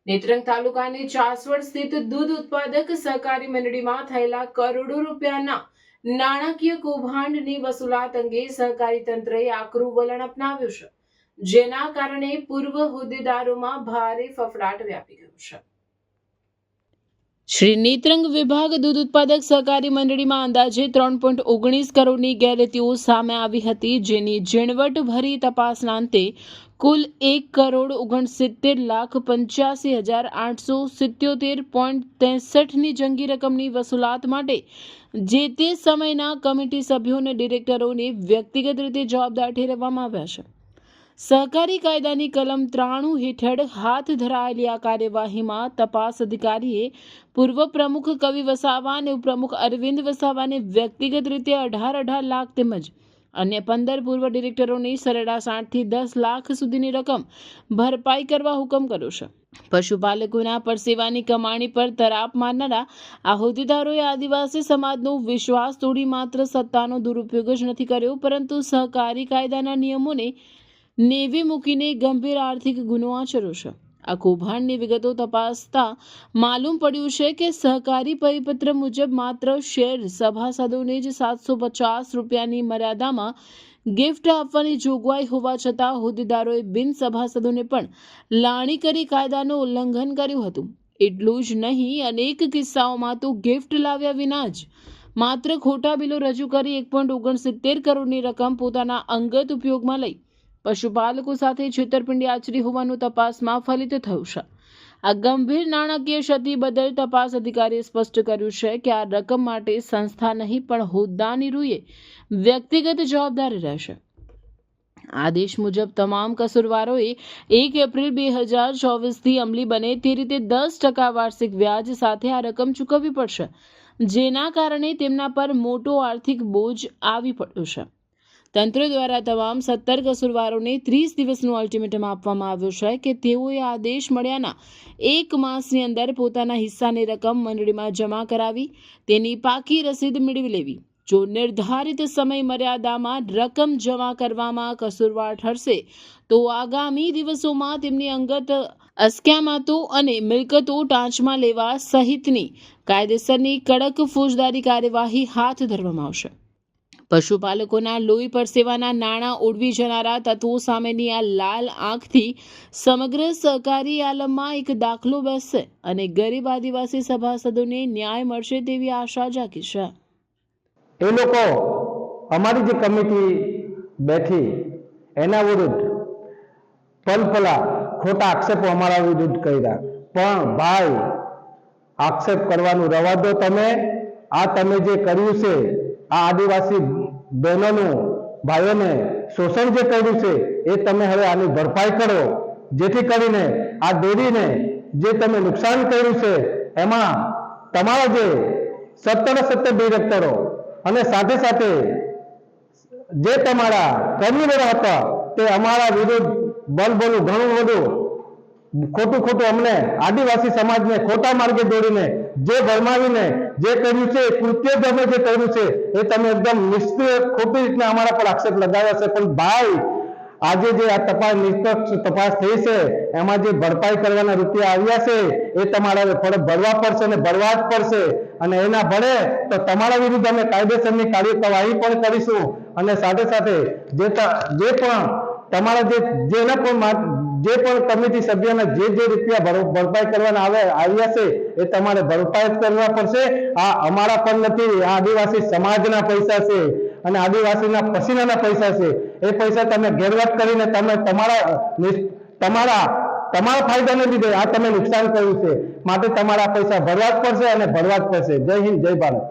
નેત્રંગ તાલુકાની ચાસવડ સ્થિત દૂધ ઉત્પાદક સહકારી મંડળીમાં થયેલા કરોડો રૂપિયાના નાણાકીય કૌભાંડની વસૂલાત અંગે સહકારી તંત્રએ આકરું વલણ અપનાવ્યું છે, જેના કારણે પૂર્વ હોદ્દેદારોમાં ભારે ફફડાટ વ્યાપી ગયો છે। શ્રી નેત્રંગ વિભાગ દૂધ ઉત્પાદક સહકારી મંડળીમાં અંદાજે 3.19 કરોડની ગેરરીતિઓ સામે આવી હતી, જેની ઝીણવટભરી તપાસના અંતે કુલ 1,85,877.63 જંગી રકમની વસૂલાત માટે જે તે સમયના કમિટી સભ્યો અને ડિરેક્ટરોને વ્યક્તિગત રીતે જવાબદાર ઠેરવવામાં આવ્યા છે। સહકારી કાયદાની કલમ 93 હેઠળ હાથ ધરાયેલી આ કાર્યવાહીમાં તપાસ અધિકારીએ પૂર્વ પ્રમુખ કવિ વસાવા અને ઉપપ્રમુખ અરવિંદ વસાવાને વ્યક્તિગત રીતે 18 લાખ તેમજ અન્ય 15 પૂર્વ ડિરેક્ટરોની સરેરાશ 8 થી 10 લાખ સુધીની રકમ ભરપાઈ કરવા હુકમ કર્યો છે। પશુપાલકોના પરસેવાની કમાણી પર તરાપ મારનારા આ હોદ્દેદારોએ આદિવાસી સમાજનો વિશ્વાસ તોડી માત્ર સત્તાનો દુરુપયોગ જ નથી કર્યો, પરંતુ સહકારી કાયદાના નિયમોને નેવે મૂકીને ગંભીર આર્થિક ગુનો આચર્યો છે। આ કૌભાંડની વિગતો તપાસતા માલુમ પડ્યું છે કે સહકારી પરિપત્ર મુજબ માત્ર શેર સભાસદોને જ 750 રૂપિયાની મર્યાદામાં ગિફ્ટ આપવાની જોગવાઈ હોવા છતાં હોદ્દેદારોએ બિન સભાસદોને પણ લાણી કરી કાયદાનું ઉલ્લંઘન કર્યું હતું। એટલું જ નહીં, અનેક કિસ્સાઓમાં તો ગિફ્ટ લાવ્યા વિના જ માત્ર ખોટા બિલો રજૂ કરી 1.69 કરોડની રકમ પોતાના અંગત ઉપયોગમાં લઈ પશુપાલકો સાથે છેતરપિંડી આચરી હોવાનું તપાસમાં ફલિત થયું છે। આ ગંભીર નાણાકીય ક્ષતિ બદલ તપાસ અધિકારીએ સ્પષ્ટ કર્યું છે કે આ રકમ માટે સંસ્થા નહીં પણ હોદ્દાની રૂએ વ્યક્તિગત જવાબદારી રહેશે। આદેશ મુજબ તમામ કસૂરવારોએ 1 એપ્રિલ 2024થી અમલી બને તે રીતે 10% વાર્ષિક વ્યાજ સાથે આ રકમ ચૂકવવી પડશે, જેના કારણે તેમના પર મોટો આર્થિક બોજ આવી પડ્યો છે। તંત્ર દ્વારા તમામ 17 કસૂરવારોને 30 દિવસનું અલ્ટિમેટમ આપવામાં આવ્યું છે કે તેઓએ આદેશ મળ્યાના 1 માસની અંદર પોતાના હિસ્સાની રકમ મંડળીમાં જમા કરાવી તેની પાકી રસીદ મેળવી લેવી। જો નિર્ધારિત સમય મર્યાદામાં રકમ જમા કરવામાં કસૂરવાર ઠરશે તો આગામી દિવસોમાં તેમની અંગત અસ્ક્યામતો અને મિલકતો ટાંચમાં લેવા સહિતની કાયદેસરની કડક ફોજદારી કાર્યવાહી હાથ ધરવામાં આવશે। પશુપાલકોના લોહી પરસેવાના નાણાં ઓળવી જનારા તત્વો સામેની આ લાલ આંખથી સમગ્ર સહકારી આલમમાં એક દાખલો બેસશે અને ગરીબ આદિવાસી સભાસદોને ન્યાય મળશે તેવી આશા જાગી છે। એ લોકો અમારી જે કમિટી બેઠી એના વિરુદ્ધ પલપલા ખોટા આક્ષેપો અમારા વિરુદ્ધ કર્યા, પણ ભાઈ આક્ષેપ કરવાનું રવા દો। તમે જે કર્યું છે, આ આદિવાસી બહેનોનું ભાઈઓને શોષણ જે કર્યું છે એ તમે હવે આની ભરપાઈ કરો, જેથી કરીને આ ડેરીને જે તમે નુકસાન કર્યું છે એમાં તમારા જે 17 ડિરેક્ટરો અને સાથે સાથે જે તમારા કન્વીનર હતા તે અમારા વિરુદ્ધ બોલું ઘણું બધું ખોટું અમને આદિવાસી સમાજને ખોટા માર્ગે દોડીને જે ભરમાવીને જે કર્યું છે, કૃત્ય તમે જે કર્યું છે એ તમે એકદમ નિષ્ક્રિય ખોટી રીતના અમારા પર આક્ષેપ લગાવ્યા છે। પણ ભાઈ આજે જે આ તપાસ નિષ્પક્ષ તપાસ થઈ છે એમાં જે ભરપાઈ કરવાના રૂપિયા આવ્યા છે એ તમારે ફરજ ભરવા પડશે અને ભરવા જ પડશે, અને એના ભરે તો તમારા વિરુદ્ધ અમે કાયદેસરની કાર્યવાહી પણ કરીશું। અને સાથે સાથે જે પણ તમારા જે પણ કમિટી સભ્યોને જે રૂપિયા ભરપાઈ કરવાના આવ્યા છે એ તમારે ભરપાઈ કરવા પડશે। આ અમારા પણ નથી, આ આદિવાસી સમાજના પૈસા છે અને આદિવાસીના પસીનાના પૈસા છે। એ પૈસા તમે ગેરવટ કરીને તમે તમારા ફાયદાને લીધે આ તમે નુકસાન કર્યું છે, માટે તમારા પૈસા ભરવા જ પડશે અને ભરવા જ પડશે। જય હિન્દ, જય ભારત।